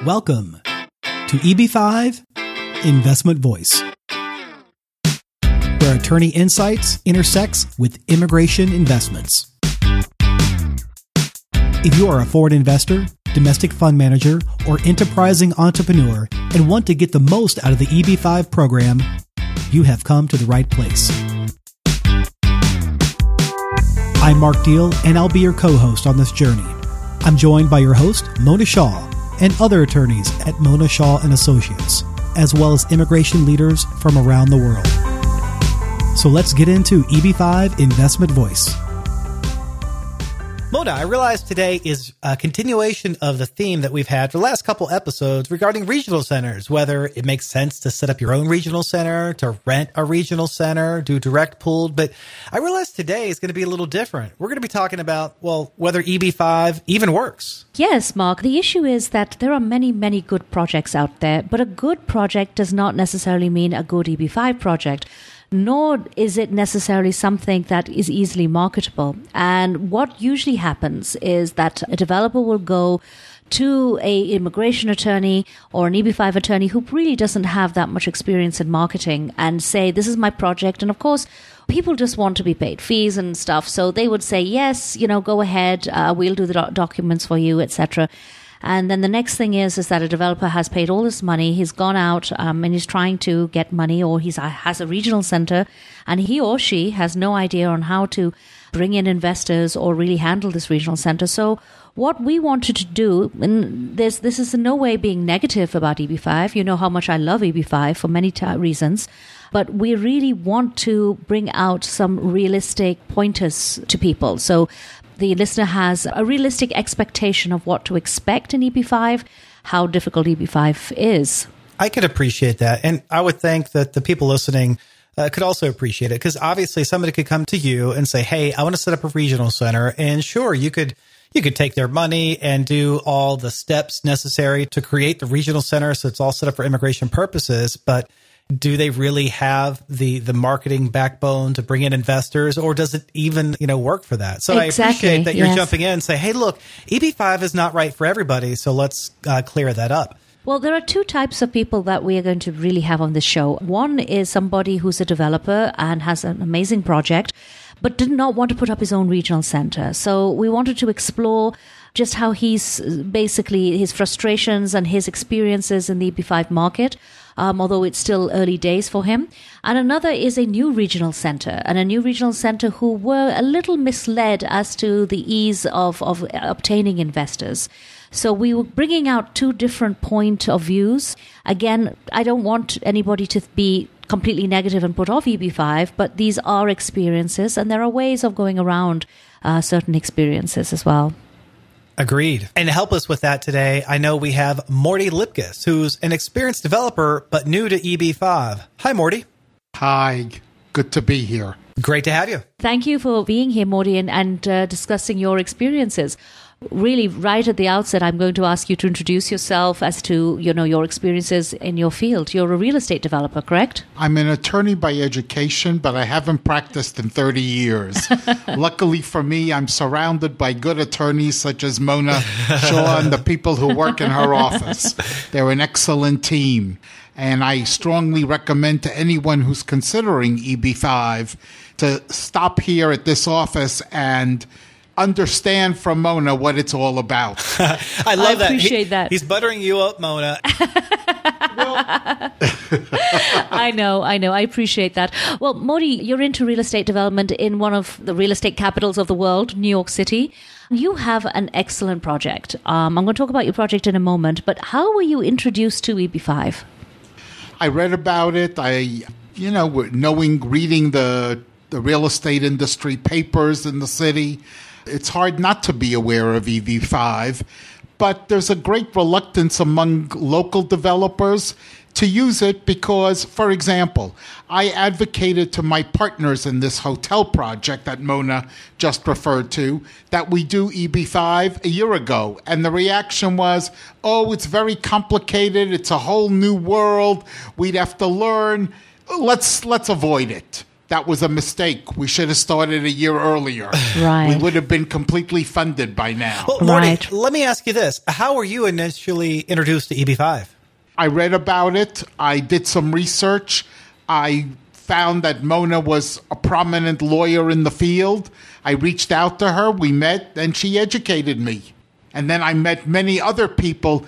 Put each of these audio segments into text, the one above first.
Welcome to EB-5 Investment Voice, where attorney insights intersects with immigration investments. If you are a foreign investor, domestic fund manager, or enterprising entrepreneur and want to get the most out of the EB-5 program, you have come to the right place. I'm Mark Deal, and I'll be your co-host on this journey. I'm joined by your host, Mona Shah, and other attorneys at Mona Shah Associates, as well as immigration leaders from around the world. So let's get into EB-5 Investment Voice. Mona, I realize today is a continuation of the theme that we've had for the last couple episodes regarding regional centers, whether it makes sense to set up your own regional center, to rent a regional center, do direct pooled. But I realize today is going to be a little different. We're going to be talking about, well, whether EB-5 even works. Yes, Mark. The issue is that there are many, many good projects out there, but a good project does not necessarily mean a good EB-5 project. Nor is it necessarily something that is easily marketable. And what usually happens is that a developer will go to an immigration attorney or an EB-5 attorney who really doesn't have that much experience in marketing and say, this is my project. And of course, people just want to be paid fees and stuff. So they would say, yes, go ahead, we'll do the documents for you, etc. And then the next thing is that a developer has paid all this money. He's gone out and he's trying to get money, or he has a regional center, and he or she has no idea on how to bring in investors or really handle this regional center. So what we wanted to do, and this is in no way being negative about EB-5. You know how much I love EB-5 for many reasons. But we really want to bring out some realistic pointers to people. So the listener has a realistic expectation of what to expect in EB-5, how difficult EB-5 is. I could appreciate that. And I would think that the people listening could also appreciate it, because obviously somebody could come to you and say, hey, I want to set up a regional center. And sure, you could take their money and do all the steps necessary to create the regional center so it's all set up for immigration purposes. But do they really have the marketing backbone to bring in investors, or does it even, work for that? So exactly. I appreciate that you're jumping in and say, hey, look, EB-5 is not right for everybody. So let's clear that up. Well, there are two types of people that we are going to really have on this show. One is somebody who's a developer and has an amazing project, but did not want to put up his own regional center. So we wanted to explore just how he's basically his frustrations and his experiences in the EB-5 market, although it's still early days for him. And another is a new regional center, and a new regional center who were a little misled as to the ease of obtaining investors. So we were bringing out two different point of views. Again, I don't want anybody to be completely negative and put off EB-5, but these are experiences, and there are ways of going around certain experiences as well. Agreed. And to help us with that today, I know we have Mordechai Lipkis, who's an experienced developer, but new to EB-5. Hi, Morty. Hi. Good to be here. Great to have you. Thank you for being here, Morty, and discussing your experiences. Really, right at the outset, I'm going to ask you to introduce yourself as to, your experiences in your field. You're a real estate developer, correct? I'm an attorney by education, but I haven't practiced in 30 years. Luckily for me, I'm surrounded by good attorneys such as Mona Shah and the people who work in her office. They're an excellent team. And I strongly recommend to anyone who's considering EB-5 to stop here at this office and understand from Mona what it's all about. I love that. I appreciate that. He's buttering you up, Mona. I know. I appreciate that. Well, Modi, you're into real estate development in one of the real estate capitals of the world, New York City. You have an excellent project. I'm going to talk about your project in a moment, but how were you introduced to EB-5? I read about it. Reading the real estate industry papers in the city, it's hard not to be aware of EB-5, but there's a great reluctance among local developers to use it because, for example, I advocated to my partners in this hotel project that Mona just referred to that we do EB-5 a year ago. And the reaction was, oh, it's very complicated. It's a whole new world. We'd have to learn. Let's avoid it. that was a mistake. We should have started a year earlier. Right. We would have been completely funded by now. Well, Morty, let me ask you this. How were you initially introduced to EB-5? I read about it. I did some research. I found that Mona was a prominent lawyer in the field. I reached out to her. We met, and she educated me. And then I met many other people.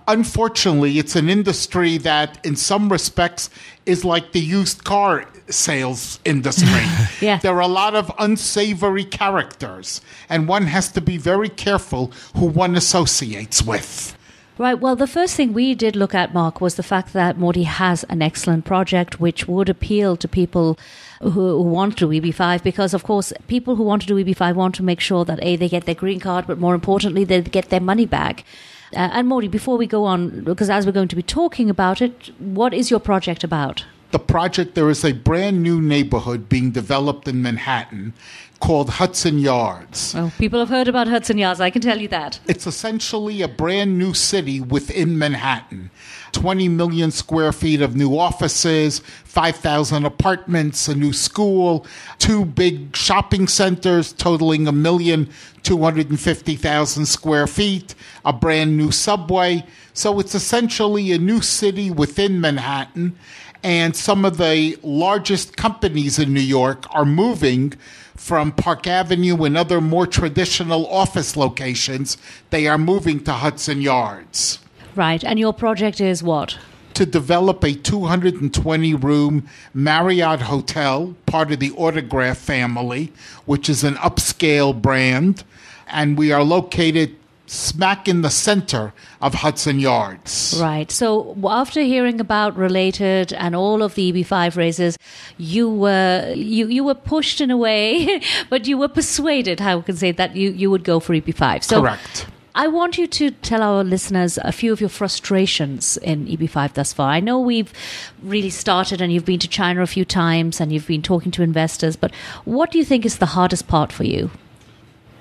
Unfortunately, it's an industry that, in some respects, is like the used car sales industry. Yeah. There are a lot of unsavory characters, and one has to be very careful who one associates with. Right. Well, the first thing we did look at, Mark, was the fact that Morty has an excellent project which would appeal to people who want to do EB-5, because, of course, people who want to do EB-5 want to make sure that, A, they get their green card, but more importantly, they get their money back. And Morty, before we go on, because as we're going to be talking about it, what is your project about? The project, there is a brand new neighborhood being developed in Manhattan called Hudson Yards. Oh, people have heard about Hudson Yards, I can tell you that. It's essentially a brand new city within Manhattan. 20 million square feet of new offices, 5,000 apartments, a new school, 2 big shopping centers totaling 1,250,000 square feet, a brand new subway. So it's essentially a new city within Manhattan. And some of the largest companies in New York are moving from Park Avenue and other more traditional office locations. They are moving to Hudson Yards. Right. And your project is what? To develop a 220-room Marriott hotel, part of the Autograph family, which is an upscale brand. And we are located smack in the center of Hudson Yards. Right. So after hearing about Related and all of the EB-5 races, you were pushed in a way, but you were persuaded, how we can say, that you would go for EB-5. So correct. I want you to tell our listeners a few of your frustrations in EB-5 thus far. I know we've really started and you've been to China a few times and you've been talking to investors, but what do you think is the hardest part for you?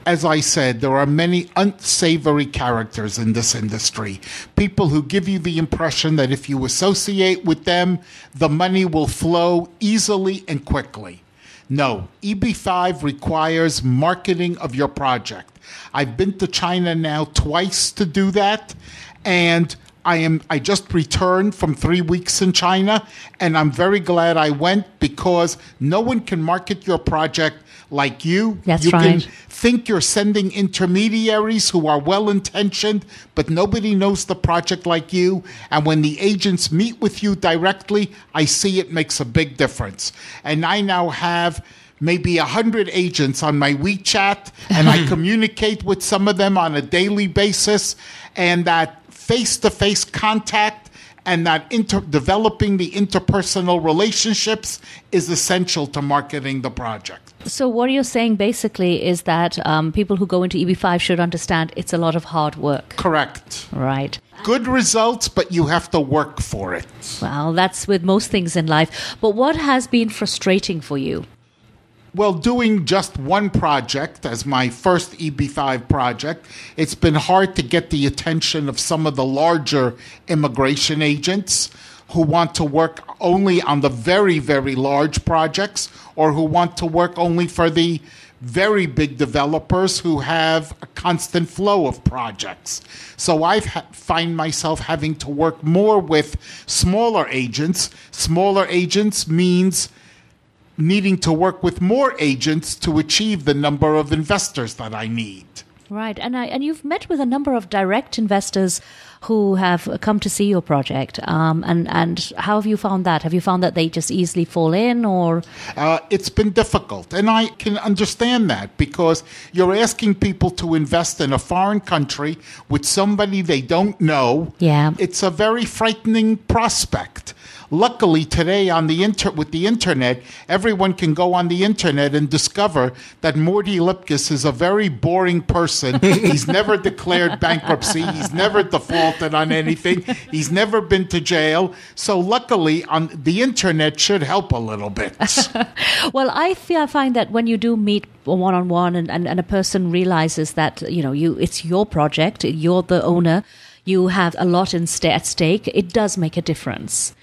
As I said, there are many unsavory characters in this industry. People who give you the impression that if you associate with them, the money will flow easily and quickly. No, EB-5 requires marketing of your project. I've been to China now twice to do that, and I just returned from 3 weeks in China, and I'm very glad I went because no one can market your project like you. That's you right. can think you're sending intermediaries who are well-intentioned, but nobody knows the project like you. And when the agents meet with you directly, I see it makes a big difference. And I now have maybe 100 agents on my WeChat, and I communicate with some of them on a daily basis. And that face-to-face contact and that developing the interpersonal relationships is essential to marketing the project. So what you're saying basically is that people who go into EB-5 should understand it's a lot of hard work. Correct. Right. Good results, but you have to work for it. Well, that's with most things in life. But what has been frustrating for you? Well, doing just one project as my first EB-5 project, it's been hard to get the attention of some of the larger immigration agents who want to work only on the very, very large projects or who want to work only for the very big developers who have a constant flow of projects. So I find myself having to work more with smaller agents. Smaller agents means needing to work with more agents to achieve the number of investors that I need. Right. And you've met with a number of direct investors who have come to see your project. And how have you found that? Have you found that they just easily fall in, or? It's been difficult. And I can understand that because you're asking people to invest in a foreign country with somebody they don't know. Yeah. It's a very frightening prospect. Luckily, today with the internet, everyone can go on the internet and discover that Mordechai Lipkis is a very boring person. He's never declared bankruptcy. He's never defaulted on anything. He's never been to jail. So luckily, on the internet should help a little bit. Well, I find that when you do meet one-on-one and a person realizes that, it's your project, you're the owner, you have a lot at stake, it does make a difference.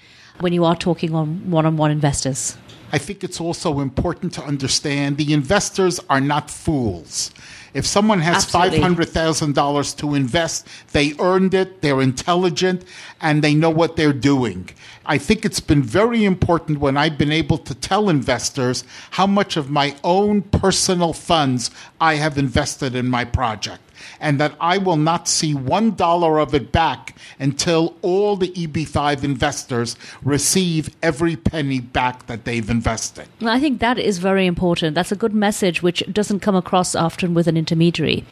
when you are talking on one-on-one investors? I think it's also important to understand the investors are not fools. If someone has Absolutely. $500,000 to invest, they earned it, they're intelligent, and they know what they're doing. I think it's been very important when I've been able to tell investors how much of my own personal funds I have invested in my project, and that I will not see $1 of it back until all the EB-5 investors receive every penny back that they've invested. I think that is very important. That's a good message, which doesn't come across often with an intermediary.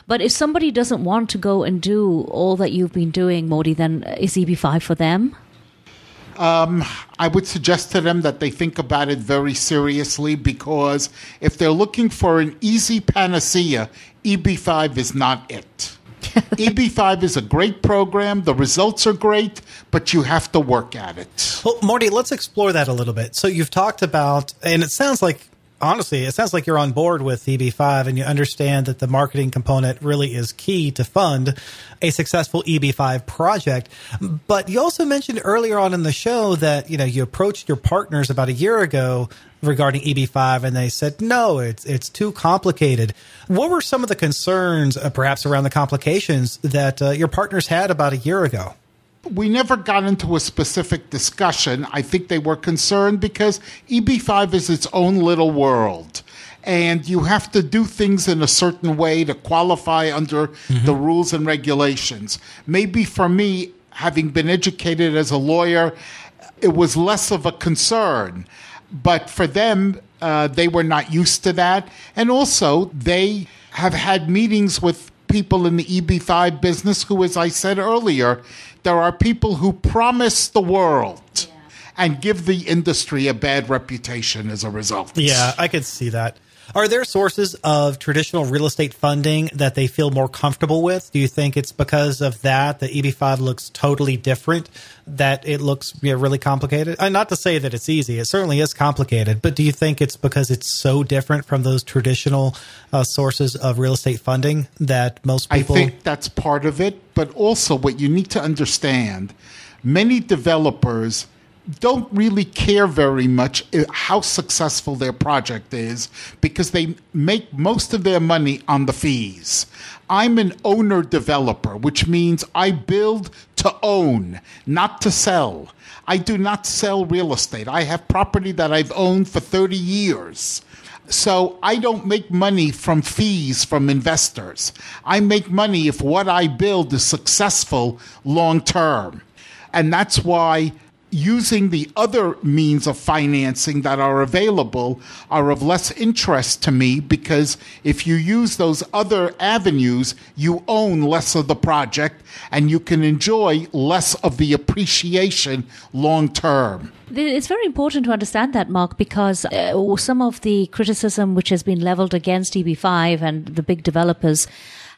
But if somebody doesn't want to go and do all that you've been doing, Modi, then is EB-5 for them? I would suggest to them that they think about it very seriously, because if they're looking for an easy panacea, EB-5 is not it. EB-5 is a great program. The results are great, but you have to work at it. Well, Marty, let's explore that a little bit. So you've talked about, and it sounds like, honestly, it sounds like you're on board with EB-5 and you understand that the marketing component really is key to fund a successful EB-5 project. But you also mentioned earlier on in the show that, you approached your partners about a year ago regarding EB-5 and they said, no, it's too complicated. What were some of the concerns, perhaps around the complications that your partners had about a year ago? We never got into a specific discussion. I think they were concerned because EB-5 is its own little world. And you have to do things in a certain way to qualify under the rules and regulations. Maybe for me, having been educated as a lawyer, it was less of a concern. But for them, they were not used to that. And also, they have had meetings with people in the EB-5 business who, as I said earlier, there are people who promise the world and give the industry a bad reputation as a result. Yeah, I could see that. Are there sources of traditional real estate funding that they feel more comfortable with? Do you think it's because of that EB-5 looks totally different, that it looks really complicated? And not to say that it's easy. It certainly is complicated. But do you think it's because it's so different from those traditional sources of real estate funding that most people... I think that's part of it. But also what you need to understand, many developers don't really care very much how successful their project is because they make most of their money on the fees. I'm an owner developer, which means I build to own, not to sell. I do not sell real estate. I have property that I've owned for 30 years. So I don't make money from fees from investors. I make money if what I build is successful long term. And that's why using the other means of financing that are available are of less interest to me, because if you use those other avenues, you own less of the project and you can enjoy less of the appreciation long term. It's very important to understand that, Mark, because some of the criticism which has been leveled against EB-5 and the big developers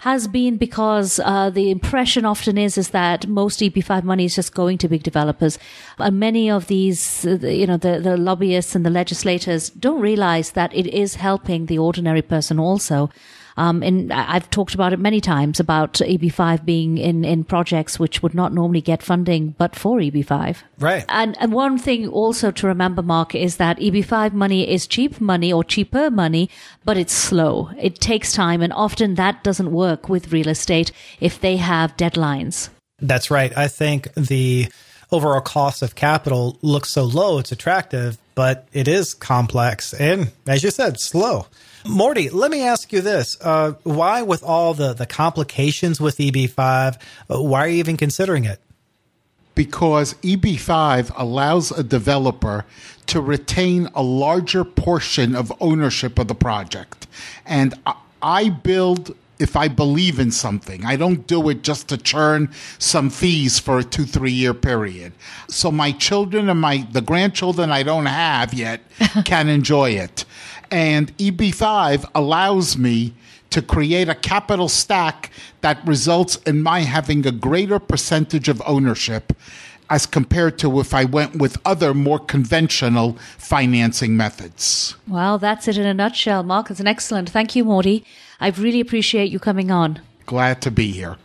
has been because the impression often is that most EB-5 money is just going to big developers. And many of these, the lobbyists and the legislators don't realize that it is helping the ordinary person also. And I've talked about it many times about EB-5 being in projects which would not normally get funding, but for EB-5. Right. And one thing also to remember, Mark, is that EB-5 money is cheap money or cheaper money, but it's slow. It takes time, and often that doesn't work with real estate if they have deadlines. That's right. I think the overall cost of capital looks so low, it's attractive, but it is complex and, as you said, slow. Morty, let me ask you this. Why, with all the complications with EB-5, why are you even considering it? Because EB-5 allows a developer to retain a larger portion of ownership of the project. And I build if I believe in something. I don't do it just to churn some fees for a 2-3 year period. So my children and the grandchildren I don't have yet can enjoy it. And EB-5 allows me to create a capital stack that results in my having a greater percentage of ownership as compared to if I went with other more conventional financing methods. Well, that's it in a nutshell, Mark. It's an excellent. Thank you, Morty. I really appreciate you coming on. Glad to be here.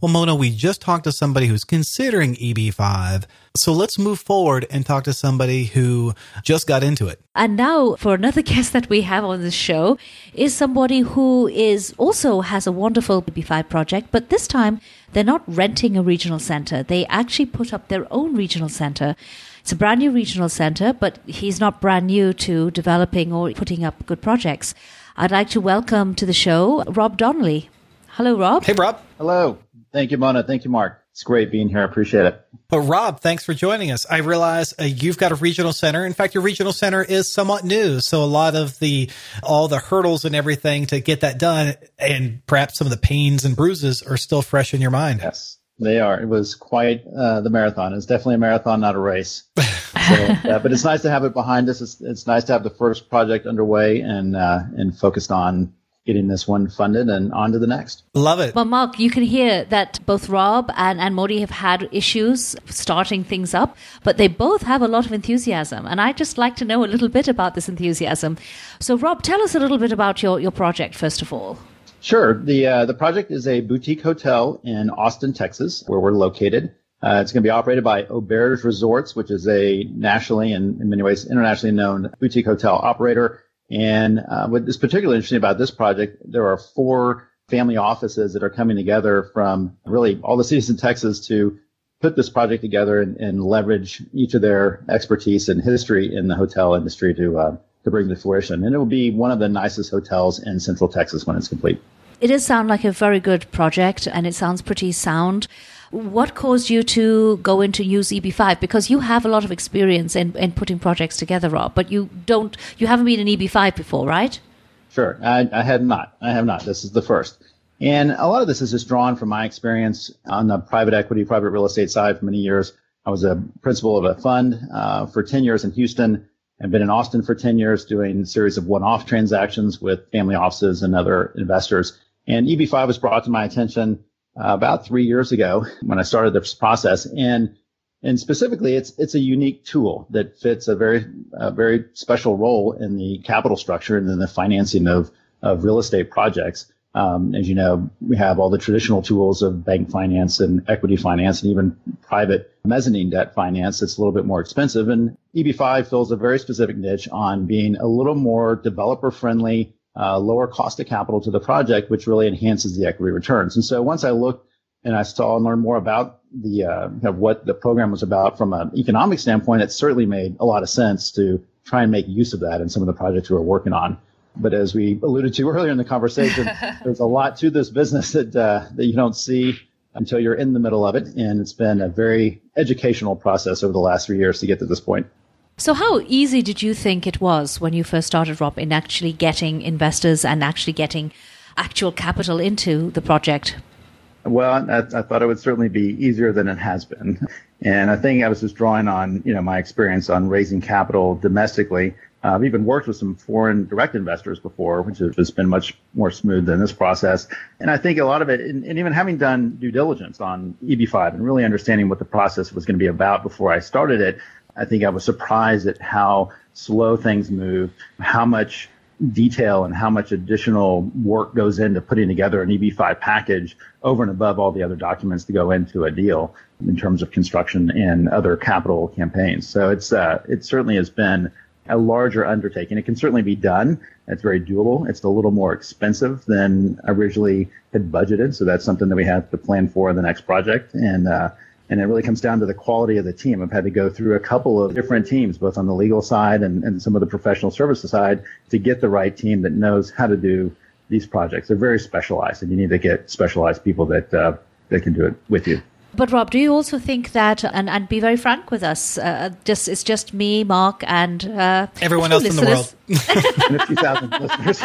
Well, Mona, we just talked to somebody who's considering EB-5. So let's move forward and talk to somebody who just got into it. And now for another guest that we have on this show is somebody who also has a wonderful EB-5 project, but this time they're not renting a regional center. They actually put up their own regional center. It's a brand new regional center, but he's not brand new to developing or putting up good projects. I'd like to welcome to the show Rob Donelly. Hello, Rob. Hey, Rob. Hello. Thank you, Mona. Thank you, Mark. It's great being here. I appreciate it. But Rob, thanks for joining us. I realize you've got a regional center. In fact, your regional center is somewhat new. So a lot of all the hurdles and everything to get that done, and perhaps some of the pains and bruises are still fresh in your mind. Yes, they are. It was quite the marathon. It's definitely a marathon, not a race. But it's nice to have it behind us. It's nice to have the first project underway and focused on getting this one funded and on to the next. Love it. Well, Mark, you can hear that both Rob and Modi have had issues starting things up, but they both have a lot of enthusiasm. And I'd just like to know a little bit about this enthusiasm. So, Rob, tell us a little bit about your project, first of all. Sure. The project is a boutique hotel in Austin, Texas, where we're located. It's going to be operated by Auberge Resorts, which is a nationally and in many ways internationally known boutique hotel operator. And what is particularly interesting about this project, there are 4 family offices that are coming together from really all the cities in Texas to put this project together and leverage each of their expertise and history in the hotel industry to bring to fruition. And it will be one of the nicest hotels in Central Texas when it's complete. It does sound like a very good project, and it sounds pretty sound. What caused you to go into use EB-5? Because you have a lot of experience in putting projects together, Rob, but you haven't been in EB-5 before, right? Sure. I have not. This is the first. And a lot of this is just drawn from my experience on the private equity, private real estate side for many years. I was a principal of a fund for 10 years in Houston. I've been in Austin for 10 years doing a series of one-off transactions with family offices and other investors. And EB-5 was brought to my attention about 3 years ago when I started this process. And specifically, it's a unique tool that fits a very special role in the capital structure and in the financing of real estate projects. As you know, we have all the traditional tools of bank finance and equity finance and even private mezzanine debt finance that's a little bit more expensive. And EB-5 fills a very specific niche on being a little more developer friendly, lower cost of capital to the project, which really enhances the equity returns. And so once I looked and I saw and learned more about what the program was about from an economic standpoint, it certainly made a lot of sense to try and make use of that in some of the projects we were working on. But as we alluded to earlier in the conversation, there's a lot to this business that you don't see until you're in the middle of it. And it's been a very educational process over the last 3 years to get to this point. So how easy did you think it was when you first started, Rob, in actually getting investors and actually getting actual capital into the project? Well, I thought it would certainly be easier than it has been. And I think I was just drawing on, my experience on raising capital domestically. I've even worked with some foreign direct investors before, which has just been much more smooth than this process. And I think a lot of it, and even having done due diligence on EB-5 and really understanding what the process was going to be about before I started it, I think I was surprised at how slow things move, how much detail and how much additional work goes into putting together an EB-5 package over and above all the other documents to go into a deal in terms of construction and other capital campaigns. So it certainly has been a larger undertaking. It can certainly be done. It's very doable. It's a little more expensive than originally had budgeted. So that's something that we have to plan for in the next project. And it really comes down to the quality of the team. I've had to go through a couple of different teams, both on the legal side and some of the professional services side, to get the right team that knows how to do these projects. They're very specialized, and you need to get specialized people that can do it with you. But Rob, do you also think that, and be very frank with us, it's just me, Mark, and everyone else listeners. In the world. And a few thousand listeners.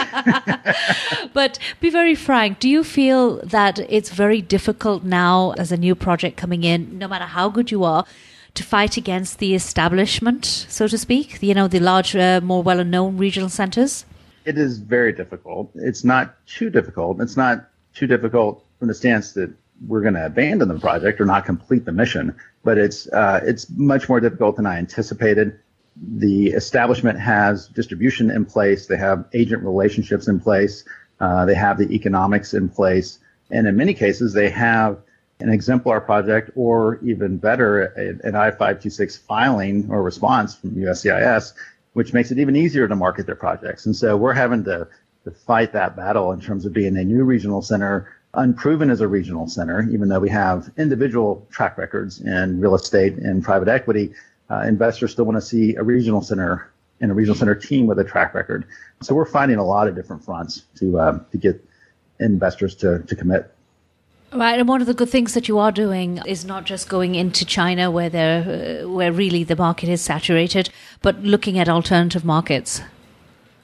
But be very frank, do you feel that it's very difficult now as a new project coming in, no matter how good you are, to fight against the establishment, so to speak, the large, more well-known regional centers? It is very difficult. It's not too difficult. It's not too difficult from the stance that we're going to abandon the project or not complete the mission, but it's much more difficult than I anticipated. The establishment has distribution in place. They have agent relationships in place. They have the economics in place. And in many cases, they have an exemplar project, or even better, an I-526 filing or response from USCIS, which makes it even easier to market their projects. And so we're having to fight that battle in terms of being a new regional center, unproven as a regional center, even though we have individual track records in real estate and private equity. Investors still want to see a regional center and a regional center team with a track record. So we're finding a lot of different fronts to get investors to commit. Right, and one of the good things that you are doing is not just going into China where really the market is saturated, but looking at alternative markets.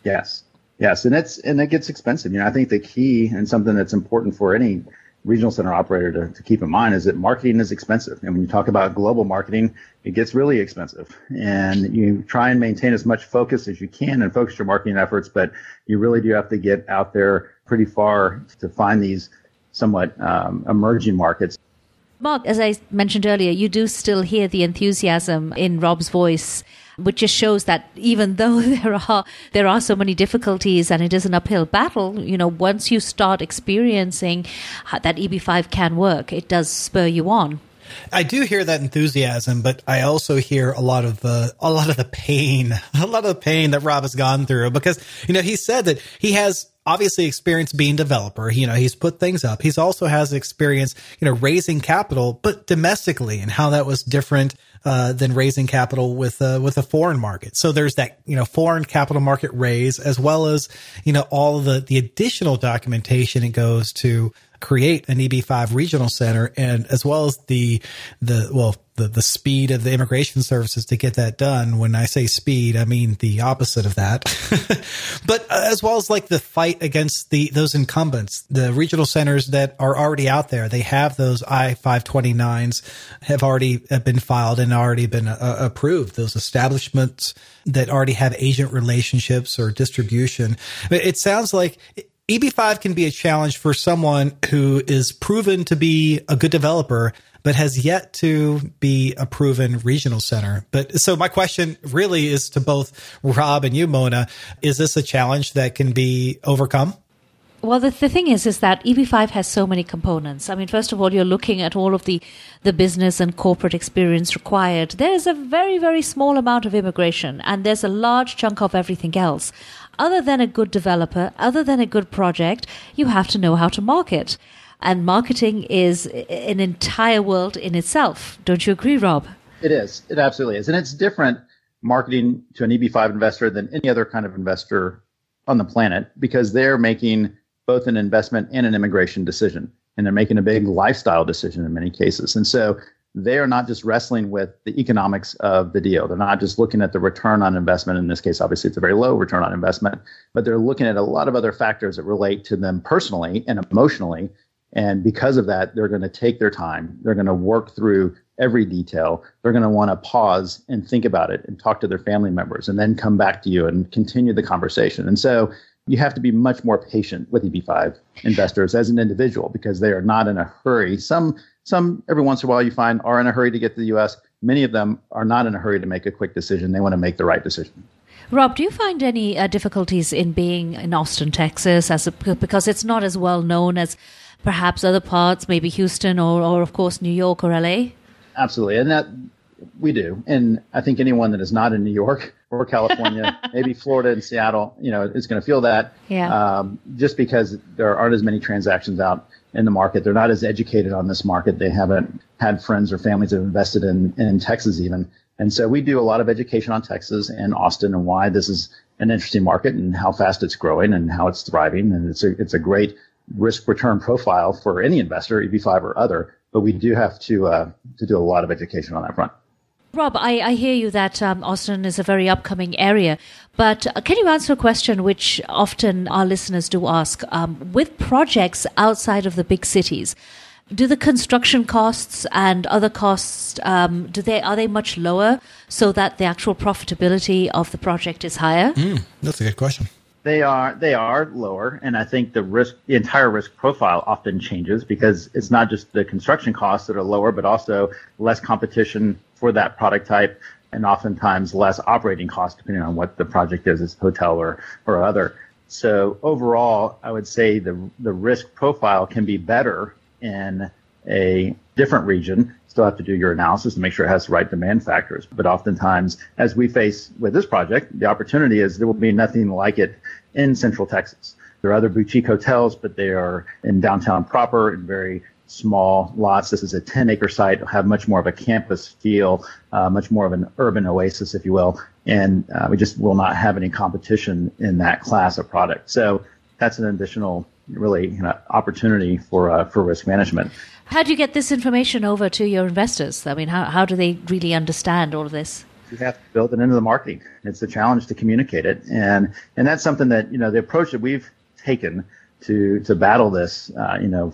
Yes, and it gets expensive. I think the key and something that's important for any regional center operator to keep in mind is that marketing is expensive. And when you talk about global marketing, it gets really expensive. And you try and maintain as much focus as you can and focus your marketing efforts, but you really do have to get out there pretty far to find these somewhat emerging markets. Mark, as I mentioned earlier, you do still hear the enthusiasm in Rob's voice, which just shows that even though there are so many difficulties and it is an uphill battle, once you start experiencing that EB-5 can work, it does spur you on. I do hear that enthusiasm, but I also hear a lot of the pain that Rob has gone through, because he said that he has obviously experience being a developer. He's put things up. He's also has experience, raising capital, but domestically, and how that was different than raising capital with a foreign market. So there's that, foreign capital market raise, as well as, all of the additional documentation it goes to create an EB-5 regional center, and as well as the speed of the immigration services to get that done. When I say speed, I mean the opposite of that. But as well as like the fight against those incumbents, the regional centers that are already out there. They have those I-529s have already been filed and already been approved. Those establishments that already have agent relationships or distribution. It sounds like EB-5 can be a challenge for someone who is proven to be a good developer, but has yet to be a proven regional center. But so my question really is to both Rob and you, Mona, is this a challenge that can be overcome? Well, the thing is that EB-5 has so many components. I mean, first of all, you're looking at all of the business and corporate experience required. There is a very, very small amount of immigration, and there's a large chunk of everything else. Other than a good developer, other than a good project, you have to know how to market. And marketing is an entire world in itself. Don't you agree, Rob? It is. It absolutely is. And it's different marketing to an EB-5 investor than any other kind of investor on the planet, because they're making both an investment and an immigration decision. And they're making a big lifestyle decision in many cases. And so they are not just wrestling with the economics of the deal. They're not just looking at the return on investment. In this case, obviously, it's a very low return on investment, but they're looking at a lot of other factors that relate to them personally and emotionally. And because of that, they're going to take their time. They're going to work through every detail. They're going to want to pause and think about it and talk to their family members and then come back to you and continue the conversation. And so you have to be much more patient with EB-5 investors as an individual, because they are not in a hurry. Some every once in a while you find are in a hurry to get to the U.S. Many of them are not in a hurry to make a quick decision. They want to make the right decision. Rob, do you find any difficulties in being in Austin, Texas, because it's not as well known as perhaps other parts, maybe Houston or of course, New York or LA? Absolutely. And that we do. And I think anyone that is not in New York or California, maybe Florida and Seattle, is going to feel that. Yeah. Just because there aren't as many transactions out in the market. They're not as educated on this market. They haven't had friends or families that have invested in Texas even. And so we do a lot of education on Texas and Austin and why this is an interesting market and how fast it's growing and how it's thriving. And it's a great risk return profile for any investor, EB-5 or other. But we do have to do a lot of education on that front. Rob, I hear you that Austin is a very upcoming area, but can you answer a question which often our listeners do ask? With projects outside of the big cities, do the construction costs and other costs, are they much lower so that the actual profitability of the project is higher? That's a good question. They are lower, and I think the entire risk profile often changes because it's not just the construction costs that are lower, but also less competition for that product type, and oftentimes less operating costs depending on what the project is, as hotel or other. So overall, I would say the risk profile can be better in a different region, still have to do your analysis to make sure it has the right demand factors. But oftentimes, as we face with this project, the opportunity is there will be nothing like it in Central Texas. There are other boutique hotels, but they are in downtown proper in very small lots. This is a 10-acre site. It'll have much more of a campus feel, much more of an urban oasis, if you will. And we just will not have any competition in that class of product. So that's an additional really opportunity for risk management. How do you get this information over to your investors? I mean, how do they really understand all of this? You have to build it into the marketing. It's a challenge to communicate it. And that's something that, the approach that we've taken to battle this,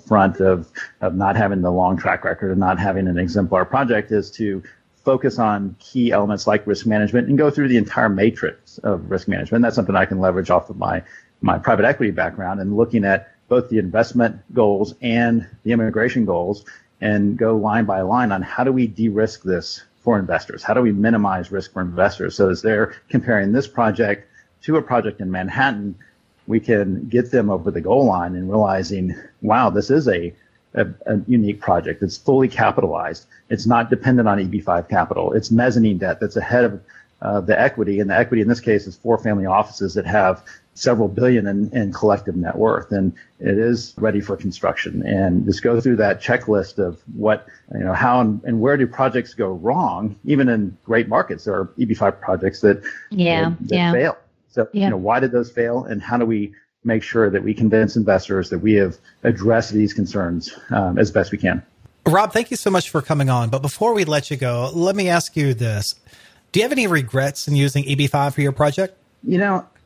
front of not having the long track record and not having an exemplar project is to focus on key elements like risk management and go through the entire matrix of risk management. That's something I can leverage off of my private equity background and looking at both the investment goals and the immigration goals and go line by line on how do we de-risk this for investors? How do we minimize risk for investors? So as they're comparing this project to a project in Manhattan, we can get them over the goal line and realizing, wow, this is a unique project. It's fully capitalized. It's not dependent on EB-5 capital. It's mezzanine debt that's ahead of the equity. And the equity in this case is 4 family offices that have several billion in collective net worth. And it is ready for construction. And just go through that checklist of what, how and where do projects go wrong? Even in great markets, there are EB-5 projects that fail. So, why did those fail? And how do we make sure that we convince investors that we have addressed these concerns as best we can? Rob, thank you so much for coming on. But before we let you go, let me ask you this. Do you have any regrets in using EB-5 for your project?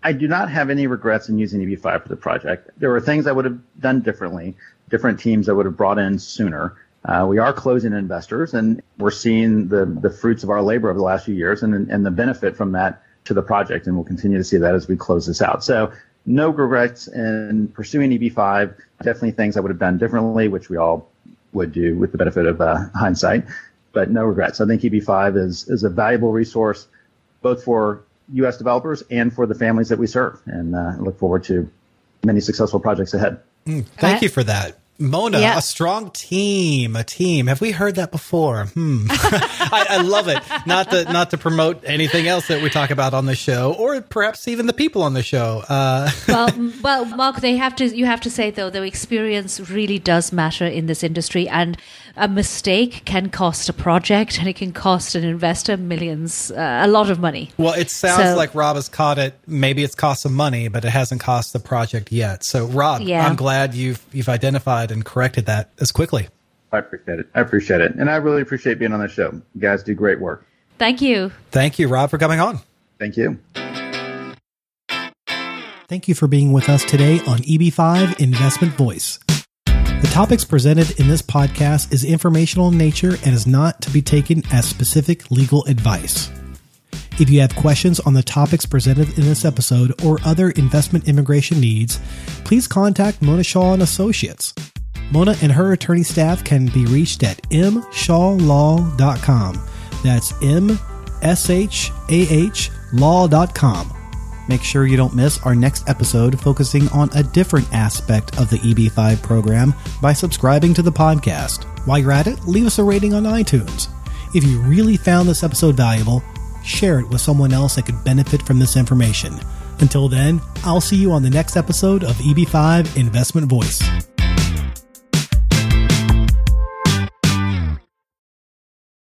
I do not have any regrets in using EB-5 for the project. There were things I would have done differently, different teams I would have brought in sooner. We are closing investors, and we're seeing the fruits of our labor over the last few years and the benefit from that to the project, and we'll continue to see that as we close this out. So no regrets in pursuing EB-5, definitely things I would have done differently, which we all would do with the benefit of hindsight, but no regrets. I think EB-5 is a valuable resource both for U.S. developers and for the families that we serve, and I look forward to many successful projects ahead. Thank you for that. Mona, a strong team, a team. Have we heard that before? I love it. Not to promote anything else that we talk about on the show, or perhaps even the people on the show. Well, Mark, you have to say though, the experience really does matter in this industry, and a mistake can cost a project, and it can cost an investor millions, a lot of money. Well, it sounds like Rob has caught it. Maybe it's cost some money, but it hasn't cost the project yet. So, Rob, I'm glad you've identified and corrected that as quickly. I appreciate it. And I really appreciate being on the show. You guys do great work. Thank you. Thank you, Rob, for coming on. Thank you. Thank you for being with us today on EB-5 Investment Voice. The topics presented in this podcast is informational in nature and is not to be taken as specific legal advice. If you have questions on the topics presented in this episode or other investment immigration needs, please contact Mona Shah Associates. Mona and her attorney staff can be reached at mshawlaw.com. That's mshawlaw.com. Make sure you don't miss our next episode focusing on a different aspect of the EB-5 program by subscribing to the podcast. While you're at it, leave us a rating on iTunes. If you really found this episode valuable, share it with someone else that could benefit from this information. Until then, I'll see you on the next episode of EB-5 Investment Voice.